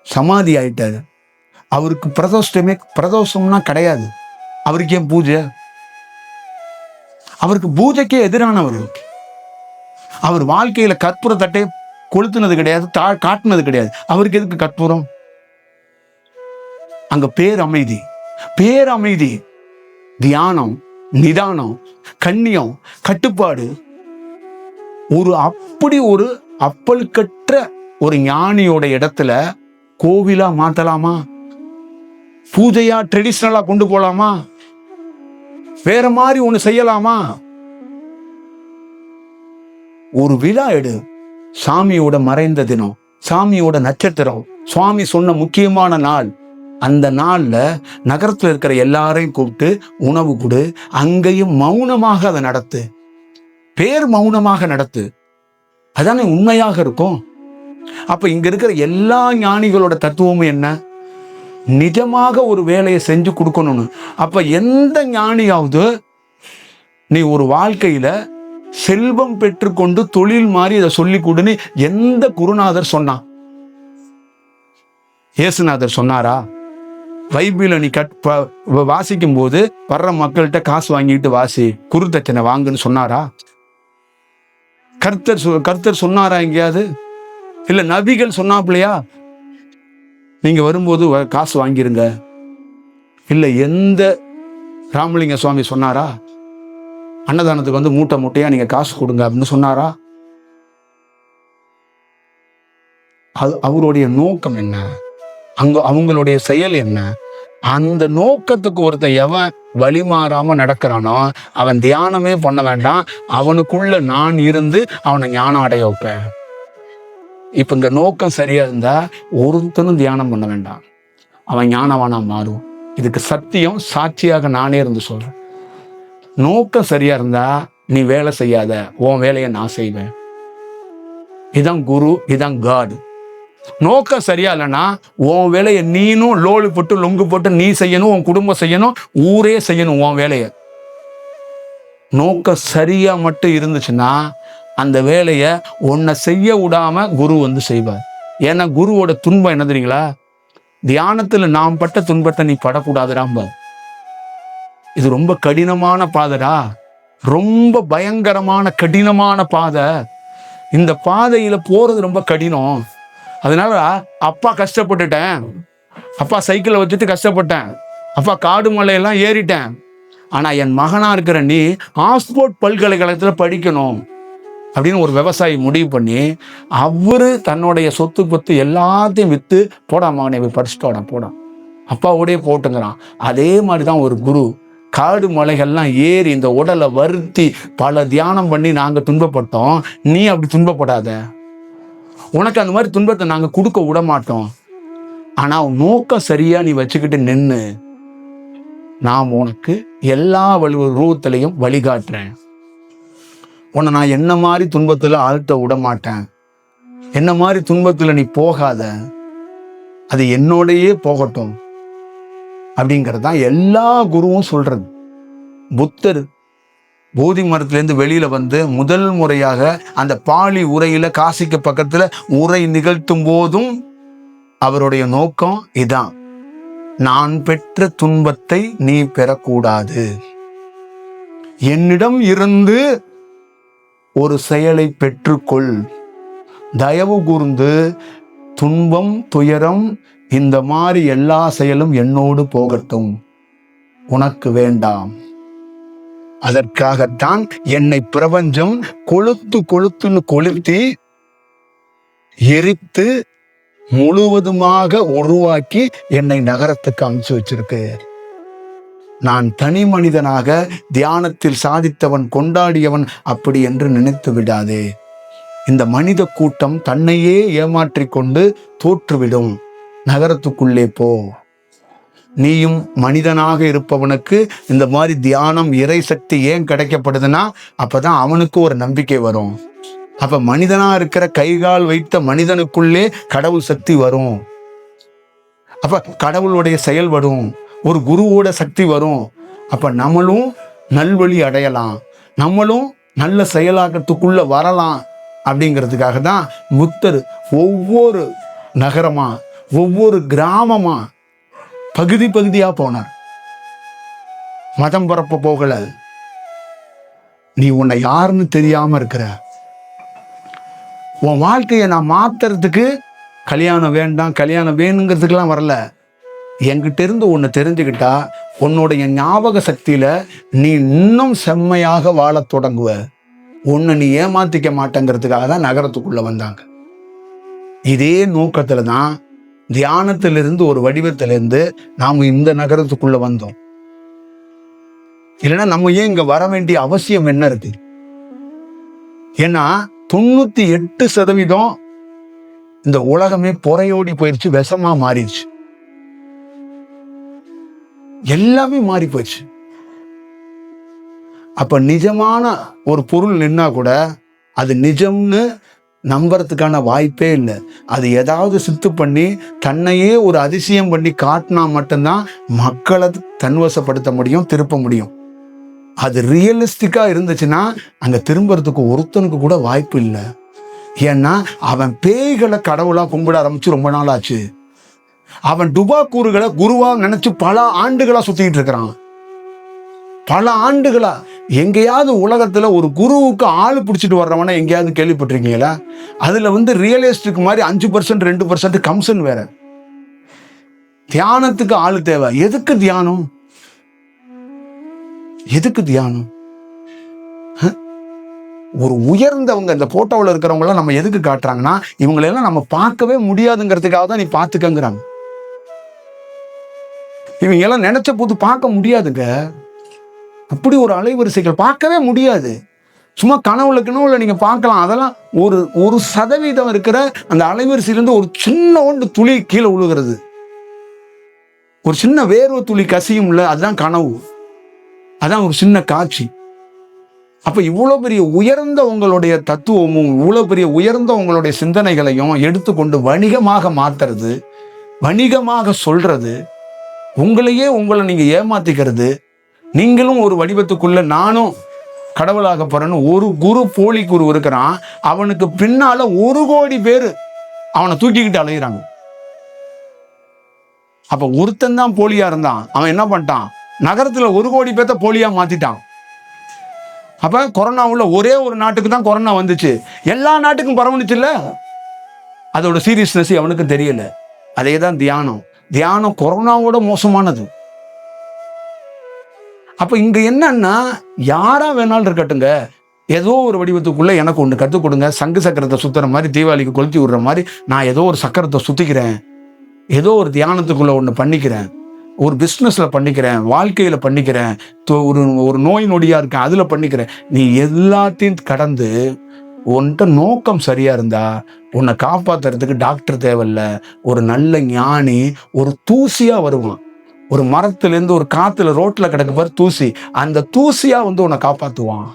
சமாதி ஆயிட்டாரு, அவருக்கு பிரதோஷம்னா கிடையாது. அவருக்கு ஏன் பூஜை? அவருக்கு பூஜைக்கே எதிரானவர். அவர் வாழ்க்கையில கற்பூர தட்டை கொளுத்துனது கிடையாது, காட்டுனது கிடையாது. அவருக்கு எதுக்கு கற்பூரம்? அங்க பேரமைதி, பேரமைதி, தியானம், நிதானம், கண்ணியம், கட்டுப்பாடு. அப்படி ஒரு அப்பழுக்கற்ற ஒரு ஞானியோட இடத்துல கோவிலா மாத்தலாமா? பூஜையா ட்ரெடிஷனலா கொண்டு போலாமா? வேற மாதிரி ஒண்ணு செய்யலாமா? ஒரு விழா எடு, சாமியோட மறைந்த தினம், சாமியோட நட்சத்திரம், சுவாமி சொன்ன முக்கியமான நாள். அந்த நாள்ல நகரத்துல இருக்கிற எல்லாரையும் கூப்பிட்டு உணவு கொடு, அங்கேயும் மௌனமாக அதை நடத்து, பேர் மௌனமாக நடத்து. அதானே உண்மையாக இருக்கும். அப்ப இங்க இருக்கிற எல்லா ஞானிகளோட தத்துவமும் என்ன? நிஜமாக ஒரு வேலையை செஞ்சு கொடுக்கணும்னு. அப்ப எந்த ஞானியாவது நீ ஒரு வாழ்க்கையில செல்வம் பெற்றுக்கொண்டு தொழில் மாதிரி இதை சொல்லி கொடுன்னு எந்த குருநாதர் சொன்னான்? இயேசுநாதர் சொன்னாரா? பைபிளை நீ வாசிக்கும் போது வர்ற மக்கள்கிட்ட காசு வாங்கிட்டு வாசி, குருதட்சணை வாங்குன்னு சொன்னாரா? கர்த்தர் சொன்னாரா எங்கேயாவது? இல்ல நபிகள் சொன்னாப்லையா நீங்க வரும்போது காசு வாங்கிருங்க? இல்ல எந்த ராமலிங்க சுவாமி சொன்னாரா அன்னதானத்துக்கு வந்து மூட்டை மூட்டையா நீங்க காசு கொடுங்க அப்படின்னு சொன்னாரா? அவருடைய நோக்கம் என்ன? அவங்களுடைய செயல் என்ன? அந்த நோக்கத்துக்கு ஒருத்தன் எவன் வழிமாறாம நடக்கிறானோ அவன் தியானமே பண்ண வேண்டாம், அவனுக்குள்ள நான் இருந்து அவனை ஞானம் அடைய வைப்பேன். இப்ப இந்த நோக்கம் சரியா இருந்தா ஒருத்தனும் தியானம் பண்ண வேண்டாம், அவன் ஞானவானா மாறும். இதுக்கு சத்தியம் சாட்சியாக நானே இருந்து சொல்றேன். நோக்கம் சரியா இருந்தா நீ வேலை செய்யாத, உன் வேலையை நான் செய்வேன். இதான் குரு, இதான் காட். நோக்கம் சரியா இல்லைன்னா உன் வேலையை நீனும் லோலு போட்டு லொங்கு போட்டு நீ செய்யணும், உன் குடும்பம் செய்யணும், ஊரே செய்யணும் உன் வேலையை. நோக்கம் சரியா மட்டும் இருந்துச்சுன்னா அந்த வேலையை உன்னை செய்ய விடாம குரு வந்து செய்வார். ஏன்னா குருவோட துன்பம் என்ன தெரியுங்களா? தியானத்துல நாம் பட்ட துன்பத்தை நீ படக்கூடாதுடாம்ப. இது ரொம்ப கடினமான பாதைடா, ரொம்ப பயங்கரமான கடினமான பாதை. இந்த பாதையில போறது ரொம்ப கடினம். அதனால அப்பா கஷ்டப்பட்டுட்டேன், அப்பா சைக்கிளை வச்சுட்டு கஷ்டப்பட்டேன், அப்பா காடு மலையெல்லாம் ஏறிட்டேன். ஆனா என் மகனா இருக்கிற நீ ஆக்ஸ்போர்ட் பல்கலைக்கழகத்துல படிக்கணும் அப்படின்னு ஒரு விவசாயி முடிவு பண்ணி அவரு தன்னுடைய சொத்து பத்து எல்லாத்தையும் வித்து போடா மகனை போய் படிச்சுட்டு போடா அப்பாவோடய போட்டுங்கிறான். அதே மாதிரிதான் ஒரு குரு காடு மலைகள்லாம் ஏறி இந்த உடலை வருத்தி பல தியானம் பண்ணி நாங்க துன்பப்பட்டோம், நீ அப்படி துன்பப்படாத, உனக்கு அந்த மாதிரி துன்பத்தை நாங்க கொடுக்க விட மாட்டோம். ஆனா நோக்கம் சரியா நீ வச்சுக்கிட்டு நின்னு நான் உனக்கு எல்லா ரூபத்திலையும் வழிகாட்டுறேன். உன்னை நான் என்ன மாதிரி துன்பத்துல ஆழ்த்த விட மாட்டேன், என்ன மாதிரி துன்பத்துல நீ போகாத, அது என்னோடையே போகட்டும். அப்படிங்கிறது தான் எல்லா குருவும் சொல்றது. புத்தர் போதி மரத்திலேருந்து வெளியில வந்து முதல் முறையாக அந்த பாலி உரையில காசிக்கு பக்கத்துல உரை நிகழ்த்தும் போதும் அவருடைய நோக்கம் இதான்: நான் பெற்ற துன்பத்தை நீ பெறக்கூடாது. என்னிடம் இருந்து ஒரு செயலை பெற்றுக்கொள். தயவு கூர்ந்து துன்பம், துயரம், இந்த மாதிரி எல்லா செயலும் என்னோடு போகட்டும், உனக்கு வேண்டாம். அதற்காகத்தான் என்னை பிரபஞ்சம் கொளுத்துன்னு கொளுத்தி எரித்து முழுவதுமாக உருவாக்கி என்னை நகரத்துக்கு அனுப்பிச்சு வச்சிருக்கு. நான் தனி மனிதனாக தியானத்தில் சாதித்தவன், கொண்டாடியவன் அப்படி என்று நினைத்து விடாதே. இந்த மனித கூட்டம் தன்னையே ஏமாற்றிக் கொண்டு தோற்றுவிடும். நகரத்துக்குள்ளே போ. நீயும் மனிதனாக இருப்பவனுக்கு இந்த மாதிரி தியானம், இறை சக்தி ஏன் கிடைக்கப்படுதுன்னா அப்பதான் அவனுக்கு ஒரு நம்பிக்கை வரும். அப்ப மனிதனா இருக்கிற கைகால் வைத்த மனிதனுக்குள்ளே கடவுள் சக்தி வரும். அப்ப கடவுளுடைய செயல்படும், ஒரு குருவோட சக்தி வரும். அப்ப நம்மளும் நல்வழி அடையலாம், நம்மளும் நல்ல செயலாக்கத்துக்குள்ள வரலாம். அப்படிங்கிறதுக்காக தான் புத்தர் ஒவ்வொரு நகரமா, ஒவ்வொரு கிராமமா, பகுதி பகுதியா போனார். மதம் பரப்ப போகல. நீ உன்னை யாருன்னு தெரியாம இருக்கிற, உன் வாழ்க்கையை நான் மாத்துறதுக்கு கல்யாணம் வேண்டாம், கல்யாணம் வேணுங்கிறதுக்கெல்லாம் வரல. என்கிட்ட இருந்து ஒன்று தெரிஞ்சுக்கிட்டா உன்னுடைய ஞாபக சக்தியில நீ இன்னும் செம்மையாக வாழ தொடங்குவ. உன்னை நீ ஏமாத்திக்க மாட்டேங்கிறதுக்காக தான் நகரத்துக்குள்ள வந்தாங்க. இதே நோக்கத்துல தான் தியானத்திலிருந்து ஒரு வடிவத்திலிருந்து நாம இந்த நகரத்துக்குள்ள வந்தோம். இல்லைன்னா நம்ம ஏன் இங்க வர வேண்டிய அவசியம் என்ன இருக்கு? ஏன்னா 98% இந்த உலகமே பொறையோடி போயிடுச்சு, விஷமா மாறிடுச்சு, எல்லாமே மாறி போயிடுச்சு. அப்ப நிஜமான ஒரு பொருள் நின்னா கூட அது நிஜம்னு நம்புறதுக்கான வாய்ப்பே இல்லை. அது ஏதாவது சித்து பண்ணி தன்னையே ஒரு அதிசயம் பண்ணி காட்டினா மட்டும்தான் மக்களை தன்வசப்படுத்த முடியும், திருப்ப முடியும். அது ரியலிஸ்டிக்கா இருந்துச்சுன்னா அங்க திரும்புறதுக்கு ஒருத்தனுக்கு கூட வாய்ப்பு இல்லை. ஏன்னா அவன் பேய்களை கடவுளா கும்பிட ஆரம்பிச்சு ரொம்ப நாள் ஆச்சு. அவன் டுபாக்கூறுகளை குருவா நினைச்சு பல ஆண்டுகளா சுத்திட்டு இருக்கிறான். பல ஆண்டுகளா. எங்கேயாவது உலகத்துல ஒரு குருவுக்கு ஆளு பிடிச்சிட்டு வர்றவன எங்கேயாவது கேள்விப்பட்டிருக்கீங்களா? அதுல ரியலிஸ்டிக் மாதிரி 5% 2% கம்சன் வேற. தியானத்துக்கு ஆளு தேவை. எதுக்கு தியானம்? எதுக்கு தியானம்? ஒரு உயர்ந்தவங்க இந்த போட்டோவில் இருக்கிறவங்க எல்லாம் நம்ம எதுக்கு காட்டுறாங்கன்னா இவங்களெல்லாம் நம்ம பார்க்கவே முடியாதுங்கிறதுக்காக தான் நீ பார்த்துக்கங்கிறாங்க. இவங்க எல்லாம் நினைச்ச போது பார்க்க முடியாதுங்க. அப்படி ஒரு அலைவரிசைகள் பார்க்கவே முடியாது. சும்மா கனவுல நீங்க பார்க்கலாம். அதெல்லாம் ஒரு 1% இருக்கிற அந்த அலைவரிசையிலிருந்து ஒரு சின்ன துளி கீழே விழுகிறது, ஒரு சின்ன வேர்வை துளி கசியும்ல, அதுதான் கனவு, அதான் ஒரு சின்ன காட்சி. அப்ப இவ்வளவு பெரிய உயர்ந்த உங்களுடைய தத்துவமும் இவ்வளவு பெரிய உயர்ந்த உங்களுடைய சிந்தனைகளையும் எடுத்துக்கொண்டு வணிகமாக மாத்துறது, வணிகமாக சொல்றது, உங்களை நீங்க ஏமாத்திக்கிறது, நீங்களும் ஒரு வடிவத்துக்குள்ள நானும் கடவுளாக போறேன்னு ஒரு குரு, போலி குரு இருக்கிறான். அவனுக்கு பின்னால 1 கோடி பேரு அவனை தூக்கிக்கிட்டு அலையிறாங்க. அப்ப ஒருத்தன் தான் போலியா இருந்தான். அவன் என்ன பண்ணிட்டான்? நகரத்துல 1 கோடி பேர்த்த போலியா மாத்திட்டான். அப்ப கொரோனாவுல ஒரே ஒரு நாட்டுக்கு தான் கொரோனா வந்துச்சு, எல்லா நாட்டுக்கும் பரவணுச்சு இல்ல. அதோட சீரியஸ்னஸ் அவனுக்கு தெரியல. அதே தான் தியானம். தியானம் கொரோனாவோட மோசமானது. அப்ப இங்க என்னன்னா, யாரா வேணாலும் இருக்கட்டுங்க, ஏதோ ஒரு வடிவத்துக்குள்ள எனக்கு ஒன்று கற்றுக் கொடுங்க. சங்கு சக்கரத்தை சுத்துற மாதிரி, தீபாவளிக்கு கொளுத்தி விடுற மாதிரி நான் ஏதோ ஒரு சக்கரத்தை சுத்திக்கிறேன், ஏதோ ஒரு தியானத்துக்குள்ள ஒன்று பண்ணிக்கிறேன், ஒரு பிஸ்னஸ்ல பண்ணிக்கிறேன், வாழ்க்கையில பண்ணிக்கிறேன், ஒரு நோய் நொடியா இருக்கேன் அதுல பண்ணிக்கிறேன். நீ எல்லாத்தையும் கடந்து உன்கிட்ட நோக்கம் சரியா இருந்தா உன்னை காப்பாத்துறதுக்கு டாக்டர் தேவையில்ல. ஒரு நல்ல ஞானி ஒரு தூசியா வருவான். ஒரு மரத்துல ஒரு காத்துல ரோட்ல கிடக்கு பாரு தூசி, அந்த தூசியா உன்னை காப்பாத்துவான்.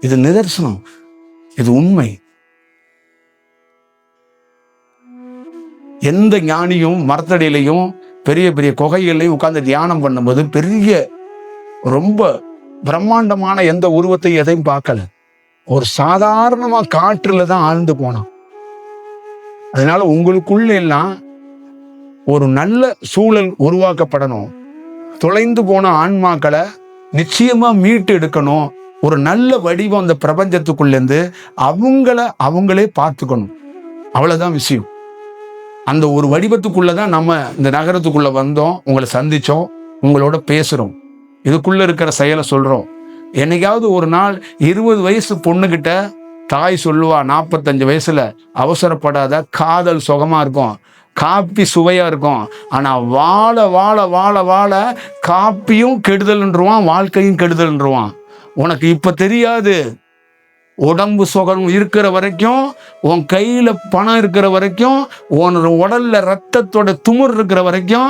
இது நிதர்சனம், இது உண்மை. எந்த ஞானியும் மரத்தடியிலையும் பெரிய பெரிய குகைகள்லையும் உட்கார்ந்து தியானம் பண்ணும்போது பெரிய ரொம்ப பிரம்மாண்டமான எந்த உருவத்தையும் எதையும் பார்க்கல. ஒரு சாதாரணமா காற்றுல தான் ஆழ்ந்து போனான். அதனால உங்களுக்குள்ள எல்லாம் ஒரு நல்ல சூழல் உருவாக்கப்படணும். தொலைந்து போன ஆன்மாக்களை நிச்சயமா மீட்டு எடுக்கணும். ஒரு நல்ல வடிவம் அந்த பிரபஞ்சத்துக்குள்ளேருந்து அவங்களே பார்த்துக்கணும். அவ்வளவுதான் விஷயம். அந்த ஒரு வடிவத்துக்குள்ளதான் நம்ம இந்த நகரத்துக்குள்ள வந்தோம், உங்களை சந்திச்சோம், உங்களோட பேசுறோம், இதுக்குள்ள இருக்கிற செயலை சொல்றோம். என்னைக்காவது ஒரு நாள் 20 வயசு பொண்ணுகிட்ட தாய் சொல்லுவா, 45 வயசுல, அவசரப்படாத, காதல் சுகமா இருக்கும், காப்பி சுவையா இருக்கும், ஆனா வாழ வாழ வாழ வாழ காப்பியும் கெடுதல்ன்றுவான், வாழ்க்கையும் கெடுதல்ன்றுவான். உனக்கு இப்ப தெரியாது. உடம்பு சுகம் இருக்கிற வரைக்கும், உன் கையில பணம் இருக்கிற வரைக்கும், உன் உடல்ல ரத்தத்தோட துமுர் இருக்கிற வரைக்கும்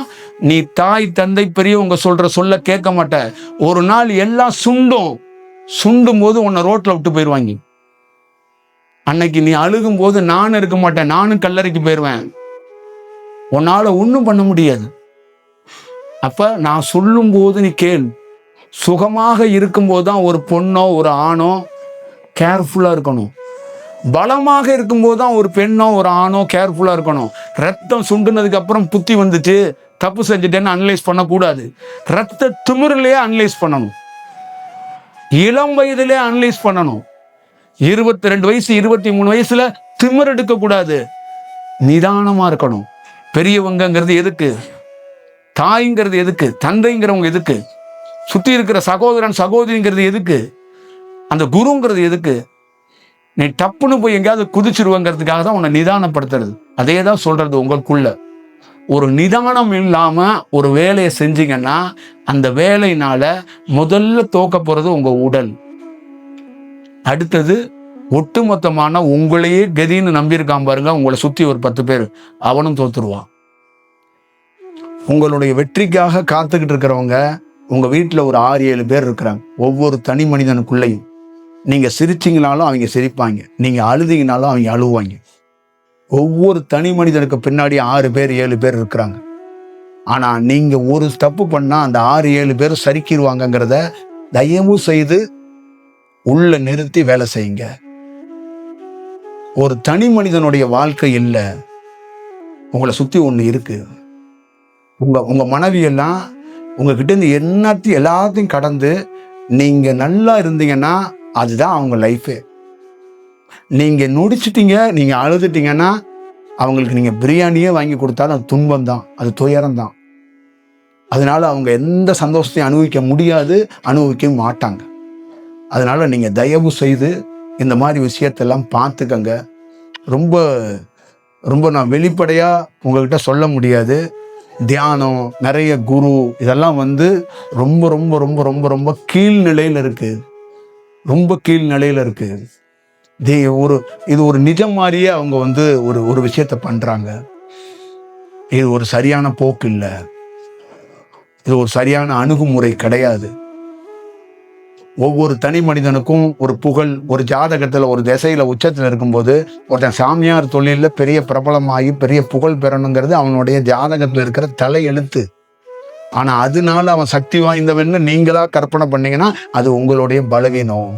நீ தாய் தந்தை பெரியவங்க சொல்ல கேட்க மாட்ட. ஒரு நாள் எல்லாம் சுண்டும் போது உன்னை ரோட்ல விட்டு போயிடுவாங்க. அன்னைக்கு நீ அழுகும் போது நானும் இருக்க மாட்டேன், நானும் கல்லறைக்கு போயிடுவேன். உன்னால ஒன்றும் பண்ண முடியாது. அப்ப நான் சொல்லும் போது நீ கேள். சுகமாக இருக்கும்போது தான் ஒரு பொண்ணோ ஒரு ஆணோ கேர்ஃபுல்லா இருக்கணும். பலமாக இருக்கும்போது தான் ஒரு பெண்ணோ ஒரு ஆணோ கேர்ஃபுல்லா இருக்கணும். ரத்தம் சுண்டுனதுக்கு அப்புறம் புத்தி வந்துட்டு தப்பு செஞ்சுட்டேன்னு அனலைஸ் பண்ணக்கூடாது. ரத்த திமிரிலேயே அனலைஸ் பண்ணணும். இளம் வயதிலே அனலைஸ் பண்ணணும். 22 வயசு 23 வயசுல திமிர் எடுக்க கூடாது. நிதானமா இருக்கணும். பெரியவங்கிறது எதுக்கு? தாய்ங்கிறது எதுக்கு? தந்தைங்கிறவங்க எதுக்கு? சுத்தி இருக்கிற சகோதரன் சகோதரிங்கிறது எதுக்கு? அந்த குருங்கிறது எதுக்கு? நீ டப்புன்னு போய் எங்கேயாவது குதிச்சிருவங்கிறதுக்காக தான் உன்னை நிதானப்படுத்துறது. அதே தான் சொல்றது. உங்களுக்குள்ள ஒரு நிதானம் இல்லாம ஒரு வேலையை செஞ்சீங்கன்னா அந்த வேலையினால முதல்ல தோக்க போறது உங்க உடல். அடுத்தது ஒட்டுமொத்தமான உங்களையே கதின்னு நம்பியிருக்கான் பாருங்க, உங்களை சுத்தி ஒரு 10 பேர், அவனும் தோத்துருவான். உங்களுடைய வெற்றிக்காக காத்துக்கிட்டு இருக்கிறவங்க உங்க வீட்டுல ஒரு 6-7 பேர் இருக்கிறாங்க. ஒவ்வொரு தனி மனிதனுக்குள்ளேயும் நீங்க சிரிச்சிங்கனாலும் அவங்க சிரிப்பாங்க, நீங்க அழுதிங்கனாலும் அவங்க அழுவாங்க. ஒவ்வொரு தனி மனிதனுக்கு பின்னாடி 6 பேர் 7 பேர் இருக்கிறாங்க. ஆனா நீங்க ஒரு தப்பு பண்ணா அந்த 6-7 பேர் சரிக்கிடுவாங்கிறத தயவு செய்து உள்ள நிறுத்தி வேலை செய்யுங்க. ஒரு தனி மனிதனுடைய வாழ்க்கை இல்லை, உங்களை சுத்தி ஒண்ணு இருக்கு. உங்க மனைவி எல்லாம் உங்ககிட்ட இருந்து எல்லாத்தையும் கடந்து நீங்க நல்லா இருந்தீங்கன்னா அதுதான் அவங்க லைஃபு. நீங்க நொடிச்சிட்டீங்க, நீங்க அழுதுட்டீங்கன்னா அவங்களுக்கு நீங்க பிரியாணியே வாங்கி கொடுத்தாலும் அது துன்பம் தான், அது துயரம் தான். அதனால அவங்க எந்த சந்தோஷத்தையும் அனுபவிக்க முடியாது, அனுபவிக்க மாட்டாங்க. அதனால நீங்க தயவு செய்து இந்த மாதிரி விஷயத்தெல்லாம் பார்த்துக்கங்க. ரொம்ப ரொம்ப நான் வெளிப்படையா உங்ககிட்ட சொல்ல முடியாது. தியானம், நிறைய குரு, இதெல்லாம் ரொம்ப ரொம்ப ரொம்ப ரொம்ப ரொம்ப கீழ்நிலையில இருக்கு, ரொம்ப கீழ்நிலையில இருக்கு. இது ஒரு நிஜம் மாதிரியே அவங்க ஒரு விஷயத்த பண்றாங்க. இது ஒரு சரியான போக்கு இல்லை, இது ஒரு சரியான அணுகுமுறை கிடையாது. ஒவ்வொரு தனி மனிதனுக்கும் ஒரு புகழ், ஒரு ஜாதகத்துல ஒரு திசையில உச்சத்துல இருக்கும்போது ஒருத்தன் சாமியார் தொழில பெரிய பிரபலமாகி பெரிய புகழ் பெறணுங்கிறது அவனுடைய ஜாதகத்துல இருக்கிற தலை எழுத்து. ஆனா அதனால அவன் சக்தி வாய்ந்தவன்னு நீங்களா கற்பனை பண்ணீங்கன்னா அது உங்களுடைய பலவீனம்.